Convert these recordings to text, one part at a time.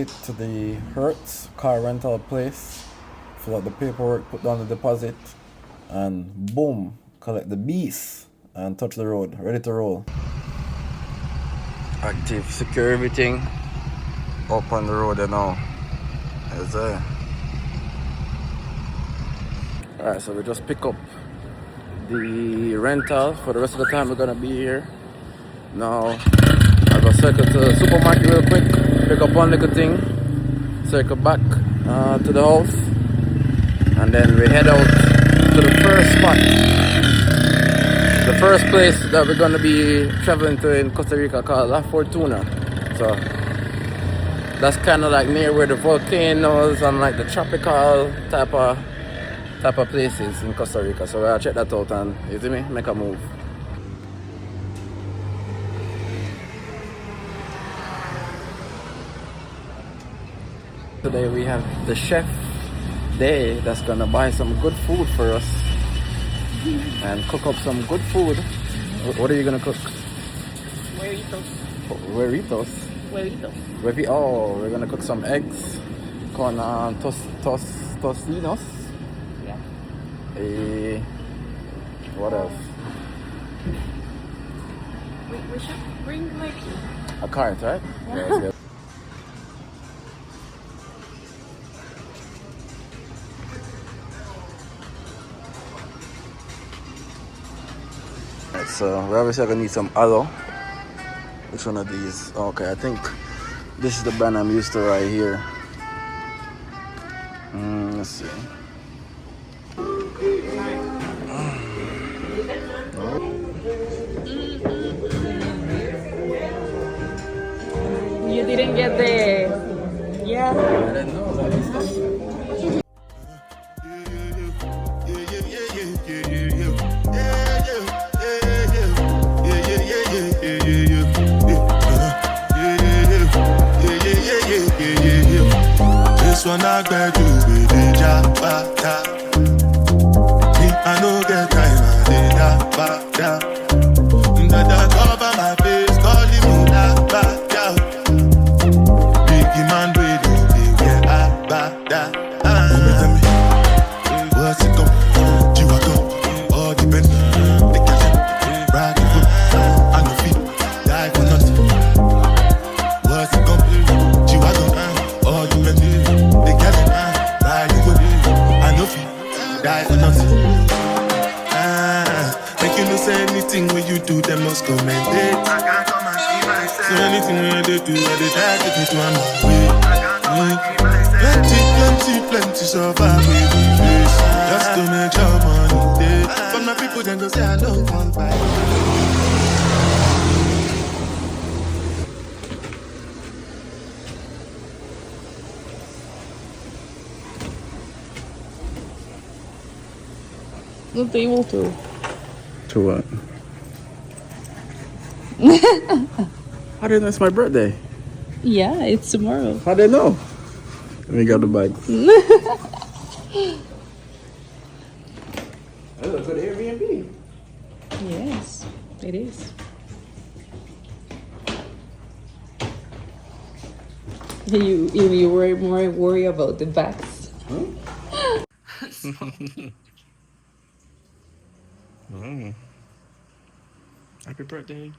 it to the Hertz car rental place, fill out the paperwork, put down the deposit, and boom, collect the beast and touch the road, ready to roll. Active, secure everything, up on the road now. Yes, Alright, so we just pick up the rental for the rest of the time we're gonna be here. Now I'll go circle to the supermarket real quick, pick up one little thing, circle back to the house, and then we head out to the first spot. The first place that we're gonna be traveling to in Costa Rica called La Fortuna. So that's kind of like near where the volcanoes and like the tropical type of places in Costa Rica. So I'll check that out and, you see me, make a move. Today we have the chef Day that's gonna buy some good food for us and cook up some good food. What are you gonna cook? Huevitos. Huevitos? Huevitos. Oh, we're gonna cook some eggs con tocinos. Yeah. What else? We should bring like A cart, right? Yeah. That's good. Alright, so we're obviously gonna need some aloe. Which one of these? Okay, I think this is the brand I'm used to right here. Let's see. you didn't get the yeah. This one I got you with the jabata. Me, I no get time, I did that. That cover my face, calling me that bada. Biggie man, we don't be where I bada. Tell me, what's it go? You are go, all the bend, the cash, ride the foot, I no feet, die for nothing. What's it go? You are go, all the bend. Die for nothing. Make you no say anything when you do, they must commend it. I can't come and see myself. So anything when they do, they try to take me to another way. Plenty survive with the face. Just to make your money day. But my people then go say I don't want buy. Not able to. To what? How do you know it's my birthday? Yeah, it's tomorrow. How do you know? Let me grab the bags. That's a good Airbnb. Yes, it is. You were more worried about the bags. Happy birthday.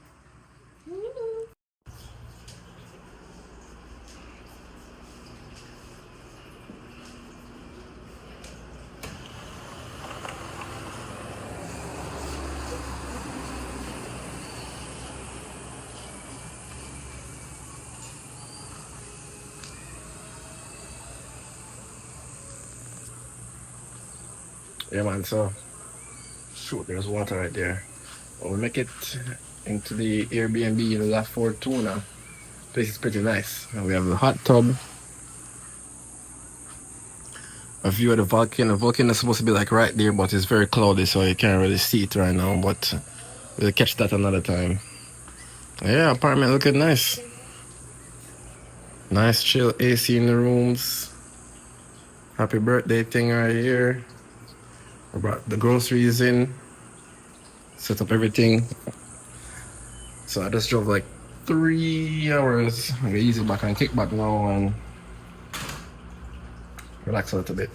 Yeah, man, so shoot, there's water right there. We'll make it into the Airbnb in La Fortuna. Place is pretty nice. And we have a hot tub. A view of the volcano. The volcano is supposed to be like right there, but it's very cloudy, so you can't really see it right now. But we'll catch that another time. Yeah, apartment looking nice. Nice chill AC in the rooms. Happy birthday thing right here. I brought the groceries in. Set up everything. So I just drove like 3 hours. I'm gonna ease it back and kick back now and Relax a little bit.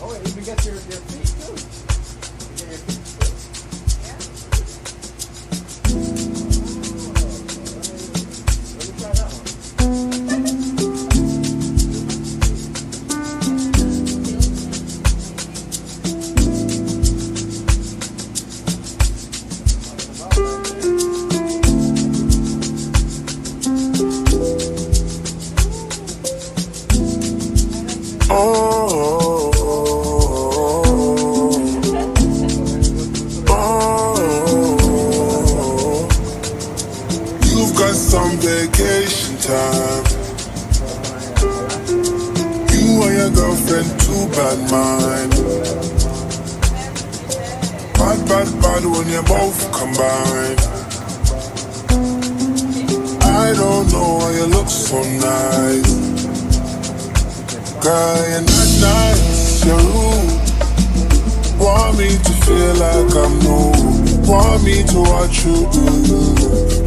Oh, you can get your feet too. You get your feet too. Let me try that one. Oh, oh, you've got some vacation time. You and your girlfriend, too bad mind. Bad when you both combine. I don't know why you look so nice. Girl, you're not nice, you're rude. Want me to feel like I'm new. Want me to watch you do.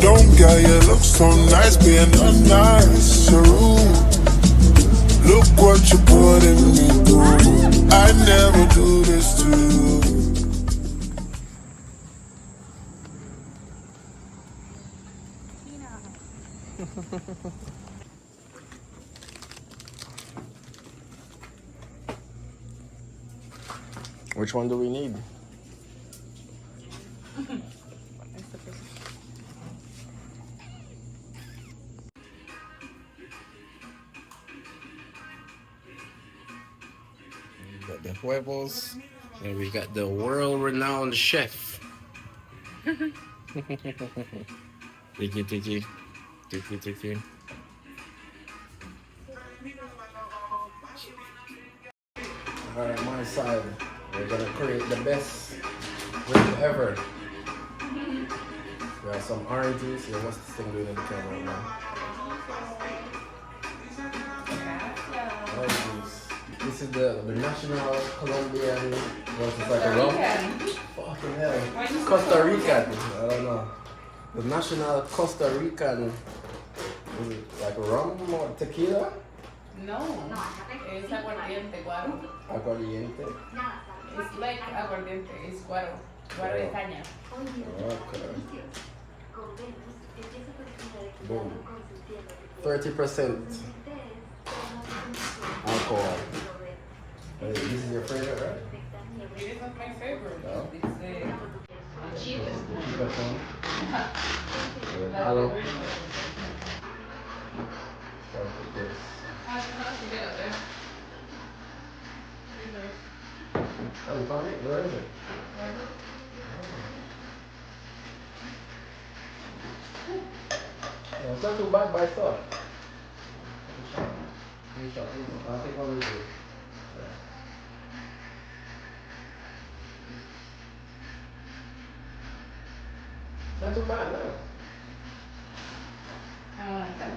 Don't get you look so nice, being unnice, you're rude. Look what you're putting me through. I never do this to you. Which one do we need? We got the huevos, and we got the world-renowned chef. Tiki. Alright, my side. We're gonna create the best drink ever. We have some oranges. Yeah, what's this thing doing in the camera right now? Oranges. This is the national Colombian. What's it, like a rum? Fucking hell. Costa Rican. I don't know. The national Costa Rican. Is it like rum or tequila? No, es aguardiente, guaro. Aguardiente. It's like aguardiente, it's guaro. Guaro de caña. Okay. Boom. 30% alcohol. This is your favorite, right? It is not my favorite. No? It's the cheapest. Cheapest one. Hello. Start with this. Oh, you found it? Where is it? Yeah, it's not too bad by itself. I'll take one of these. Not too bad, no. I don't like that.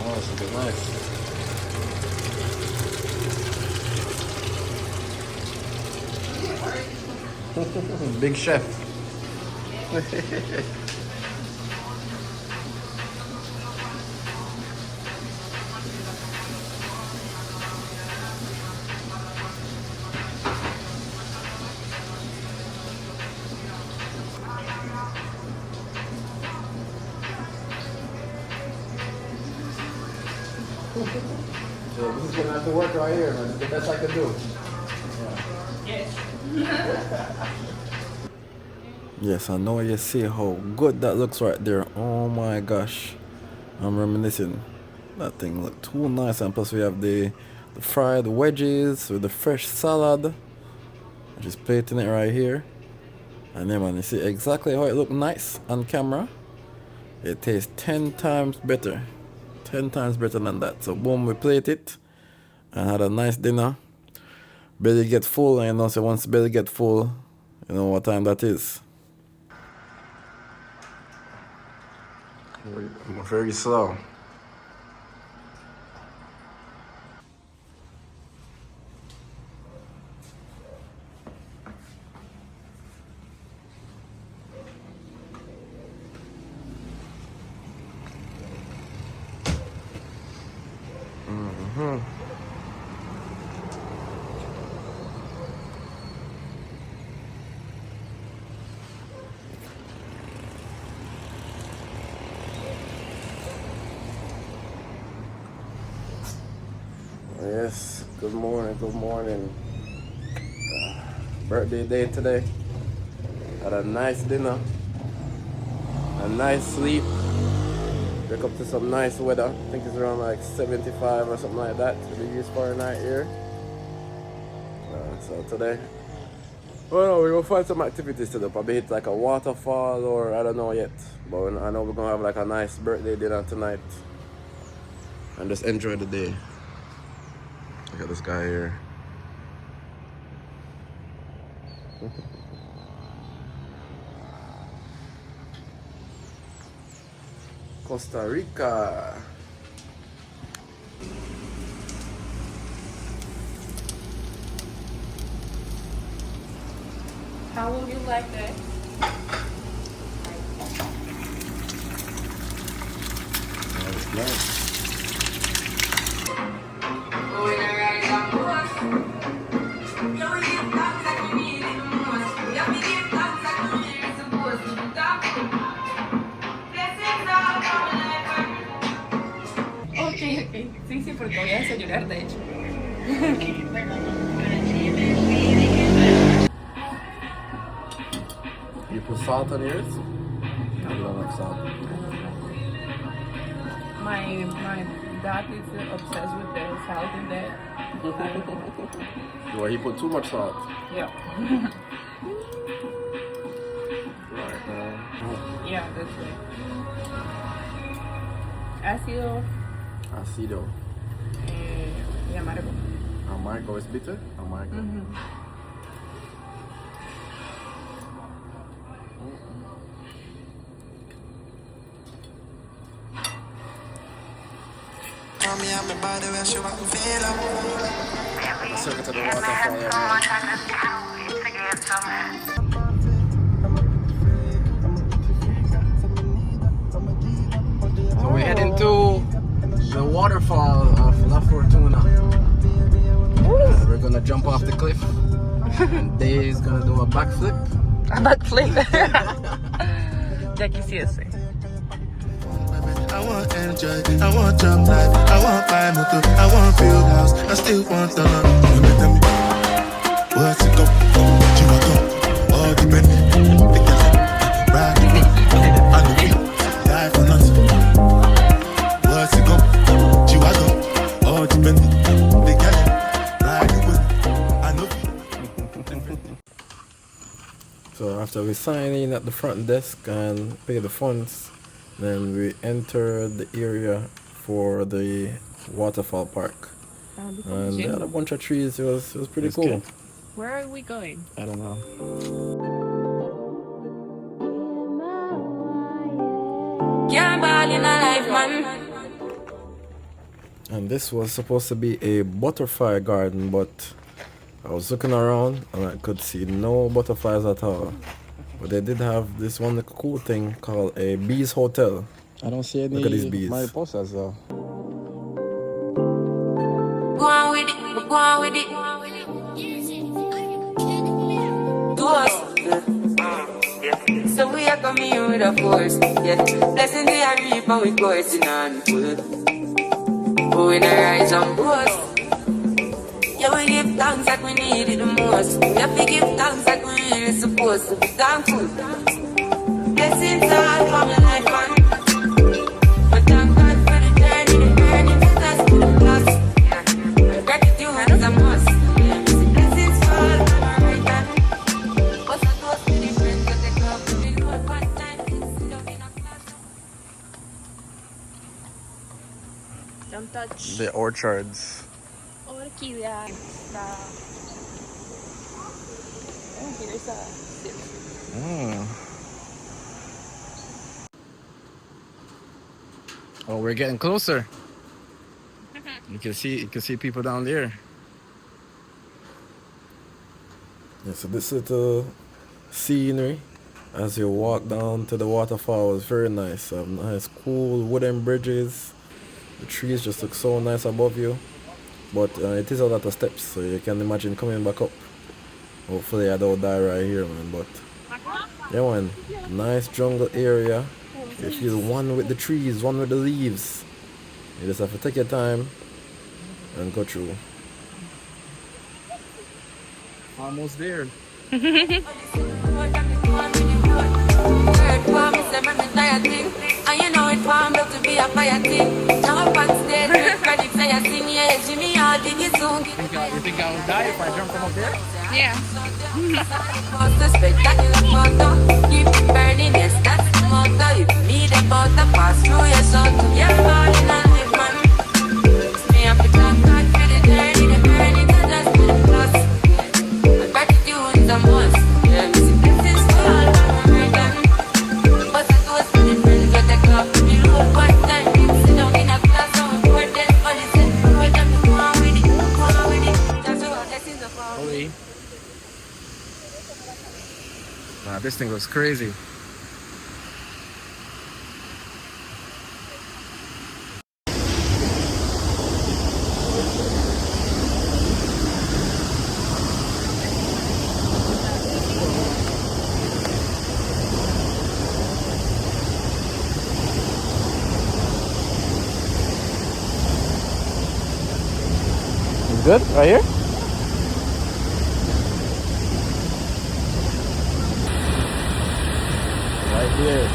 Oh, this is good, nice. Big chef. So this is gonna have to work right here, man. It's the best I can do. Yes. Yes, I know you see how good that looks right there. Oh my gosh. I'm reminiscing. That thing looked too nice, and plus we have the fried wedges with the fresh salad. I'm just plating it right here. And then man, you see exactly how it looked nice on camera. It tastes 10 times better. 10 times better than that. So boom, we plate it and had a nice dinner. Belly get full, and you know, so once belly get full, you know what time that is. Very slow. Yes, good morning, good morning. Birthday day today. Had a nice dinner, a nice sleep. Wake up to some nice weather. I think it's around like 75 or something like that degrees Fahrenheit here. So today, well, no, we're gonna find some activities to do. Probably hit like a waterfall or I don't know yet. But I know we're gonna have like a nice birthday dinner tonight and just enjoy the day. Look at this guy here. Costa Rica. How will you like that? That's nice. Ok. Sí, sí, porque voy a desayunar, de hecho. You put salt on yours? I don't like salt. My dad is obsessed with the salt in that. Well, he put too much salt. Yeah. Right. Yeah, that's right. Ácido Acido. y amargo. Amargo is bitter? Amargo. Let's take it to the waterfall. So we're heading to the waterfall of La Fortuna. We're gonna jump off the cliff. And Day is gonna do a backflip. A backflip. Ya quisiese. I want enjoy, I want job life, I want buy motor, I want build house, I still want to learn. Tell me, what's it go? Chihuahua, all depend. They can ride with me, I know we die for nothing. What's it go? Chihuahua, all depend. They can ride with me, I know we. So after we sign in at the front desk and pay the funds, then we enter the area for the waterfall park. And they had a bunch of trees. It was pretty cool. Good. Where are we going? I don't know. And this was supposed to be a butterfly garden, but I was looking around and I could see no butterflies at all. But they did have this one cool thing called a bees hotel. I don't see any. Look at these bees. Mariposas though. Go on with it, go on with it. Do us. So we are coming here with a force. Yeah. Blessing the reap and we coursing on full. But we not rise and boast. Yeah, we give thanks like we need it the most. We have to give thanks like we really supposed to be thankful. Blessings all from your life, man. But thank God for the journey, the earnings, the dust, the plus. Yeah. Gratitude is a must. Yeah. Blessings fall from our right hand. What's a toast to the friends that they come to the Lord one time? This is love in a class. The orchards. Orquídea. Oh, here's a sip. Mm. Oh, we're getting closer. You can see people down there. Yeah, so this is the scenery as you walk down to the waterfall. It's very nice. Nice, cool wooden bridges. The trees just look so nice above you. But it is a lot of steps, so you can imagine coming back up. Hopefully I don't die right here, man. But yeah, man, nice jungle area. You feel one with the trees, one with the leaves. You just have to take your time and go through. Almost there. You think I will die if I jump from up there? Yeah. Keep burning, yes, that's the motto. You need a butter pass through your soul to your body and live, man. Me have to talk back for the journey, the burning, so just to the plus. My gratitude is a must. Yeah, me see blessings for all my American. But the toast to the friends, get the club to the road. One time, you sit down in a class, so important. But it's in the road, and you go on with it, go on with it. That's what blessings are for. Holy. Wow, this thing looks crazy. Good? Right here? Right here.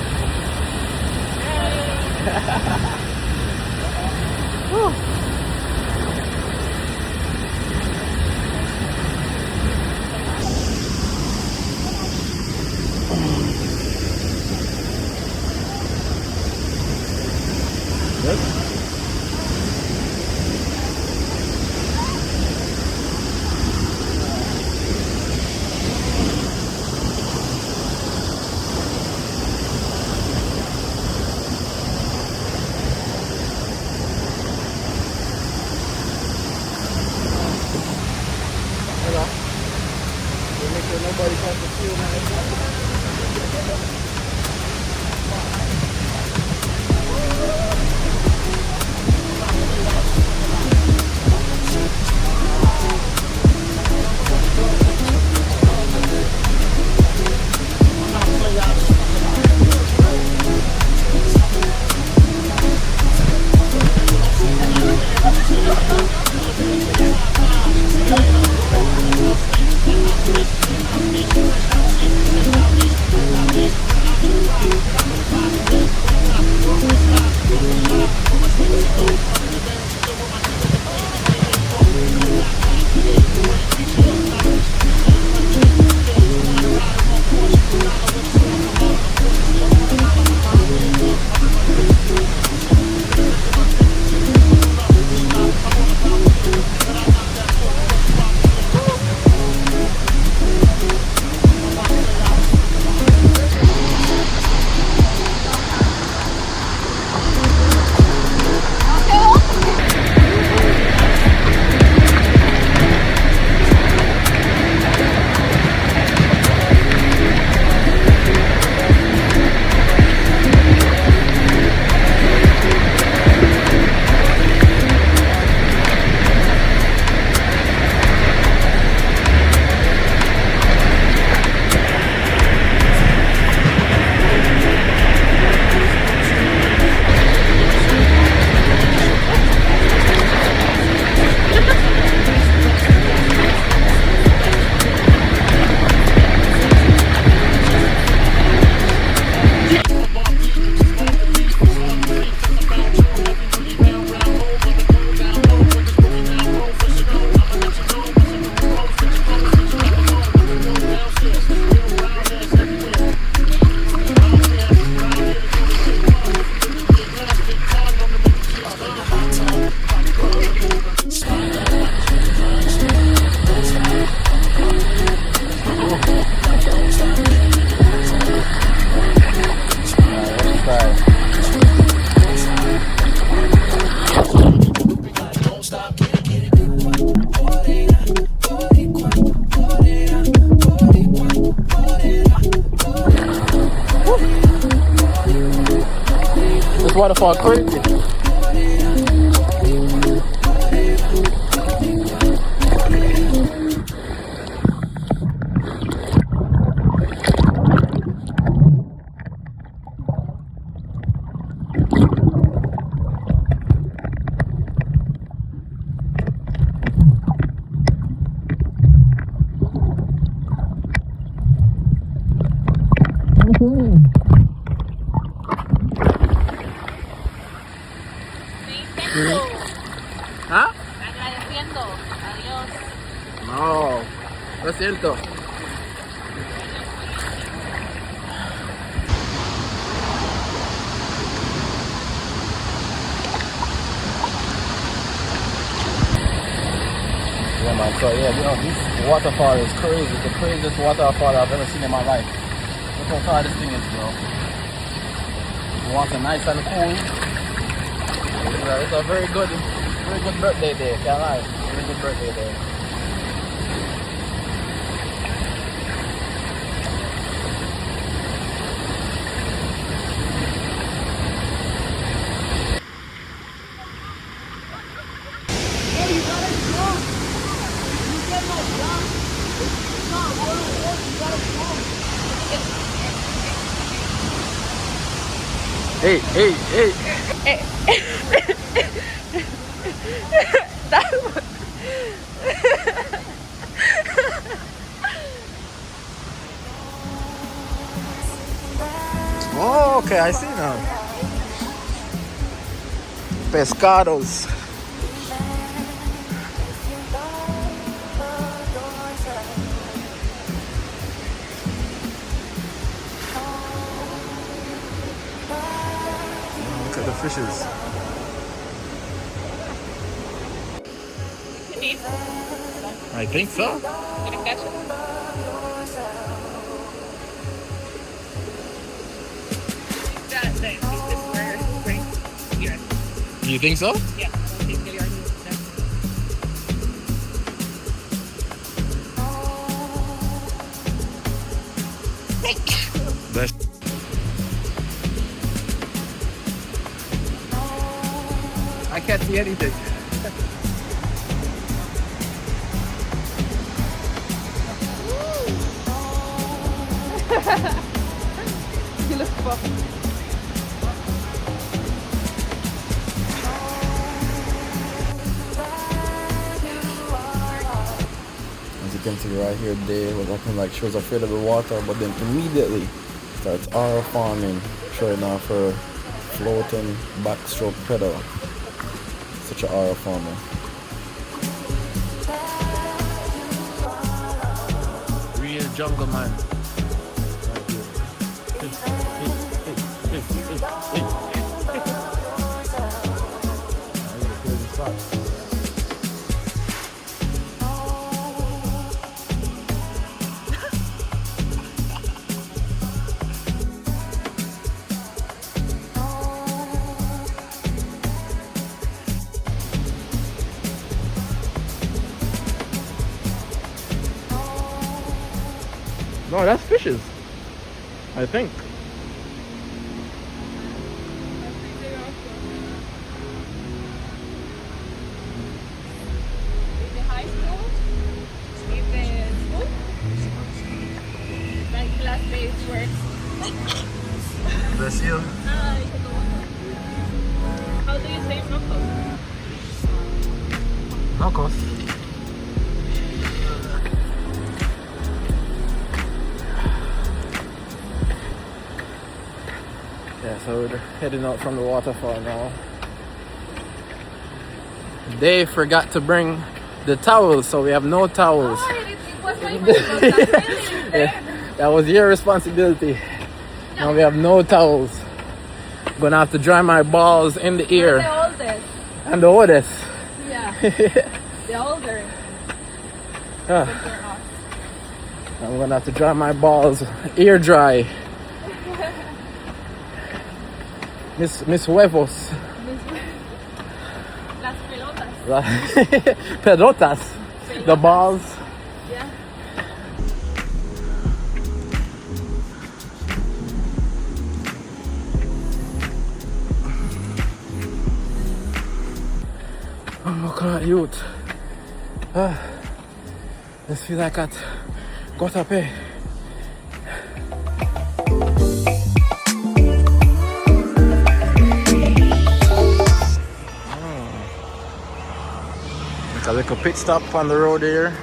Good? Hello. We'll make sure nobody comes to steal my waterfall crazy. ¿Ah? Agradeciendo. Adiós. No, lo siento. Yeah, man. So yeah, you know, this waterfall is crazy. It's the craziest waterfall I've ever seen in my life. Look how far this thing is, bro. The water nice and cool. It's a very good birthday day. Can't lie. Very good birthday day. Hey, hey, hey. Oh, okay, I see now. Pescados. Look at the fishes. I think so. Gonna catch it. That thing. This is where it's right here. You think so? Yeah. Okay, so you're I can't see anything. You look fun. As you can see right here, Dave was acting like she was afraid of the water, but then immediately starts aura farming, showing off her floating backstroke pedal. Such a aura farmer. Real jungle man. No, that's fishes. I think. The high school, with the school, like class-based work. Bless you. How do you say Rocco? Knockoff. Yeah, so we're heading out from the waterfall now. They forgot to bring the towels, so we have no towels. Oh, it was my fault. Yeah, that was your responsibility. Now we have no towels. Gonna have to dry my balls in the ear. The oldest. I'm the oldest. Yeah. The older. Ah, I'm gonna have to dry my balls ear dry. Miss Huevos. Las pelotas. Pelotas. The balls. Yeah. God, youth. This feel like at Costa Rica. Make a little pit stop on the road here.